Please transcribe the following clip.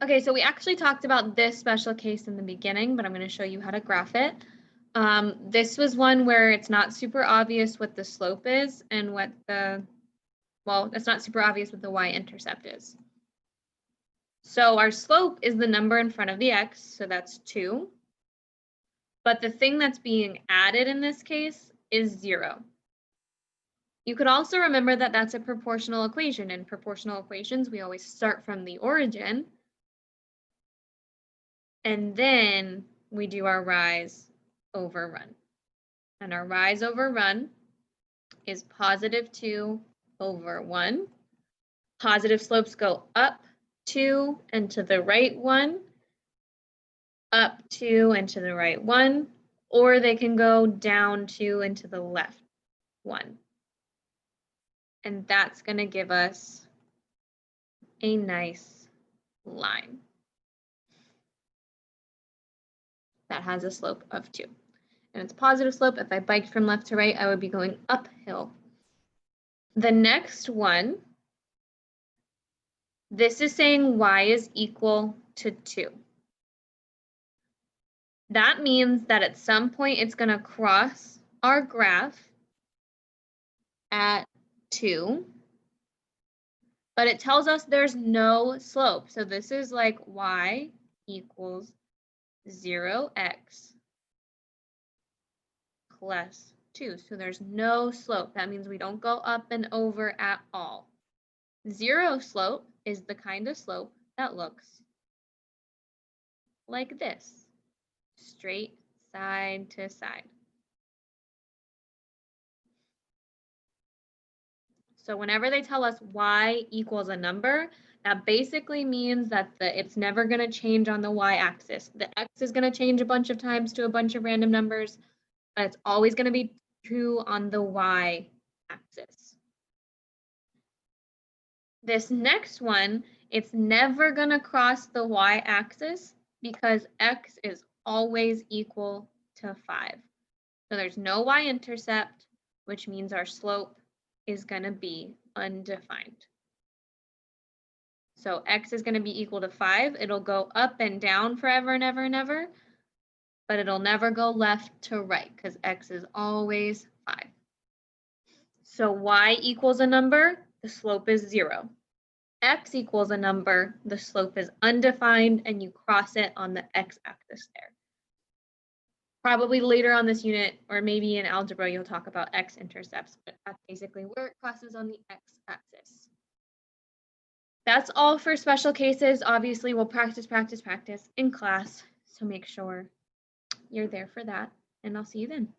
Okay, so we actually talked about this special case in the beginning, but I'm going to show you how to graph it. This was one where it's not super obvious what the slope is and what the, well, it's not super obvious what the y-intercept is. So our slope is the number in front of the x, so that's 2. But the thing that's being added in this case is 0. You could also remember that that's a proportional equation. In proportional equations, we always start from the origin, and then we do our rise over run. And our rise over run is positive 2 over 1. Positive slopes go up 2 and to the right 1, up 2 and to the right 1, or they can go down 2 and to the left 1. And that's going to give us a nice line that has a slope of 2. And it's a positive slope. If I biked from left to right, I would be going uphill. The next one, this is saying y is equal to 2. That means that at some point it's going to cross our graph at 2, but it tells us there's no slope. So this is like y equals 0x plus 2. So there's no slope. That means we don't go up and over at all. 0 slope is the kind of slope that looks like this, straight side to side. So whenever they tell us y equals a number, that basically means that it's never going to change on the y-axis. The x is going to change a bunch of times to a bunch of random numbers, but it's always going to be true on the y-axis. This next one, it's never going to cross the y-axis because x is always equal to 5. So there's no y-intercept, which means our slope is going to be undefined. So x is going to be equal to 5. It'll go up and down forever and ever and ever, but it'll never go left to right because x is always 5. So y equals a number, the slope is 0. X equals a number, the slope is undefined, and you cross it on the x-axis there. Probably later on this unit, or maybe in algebra, you'll talk about x-intercepts, but that's basically where it crosses on the x-axis. That's all for special cases. Obviously, we'll practice in class, so make sure you're there for that, and I'll see you then.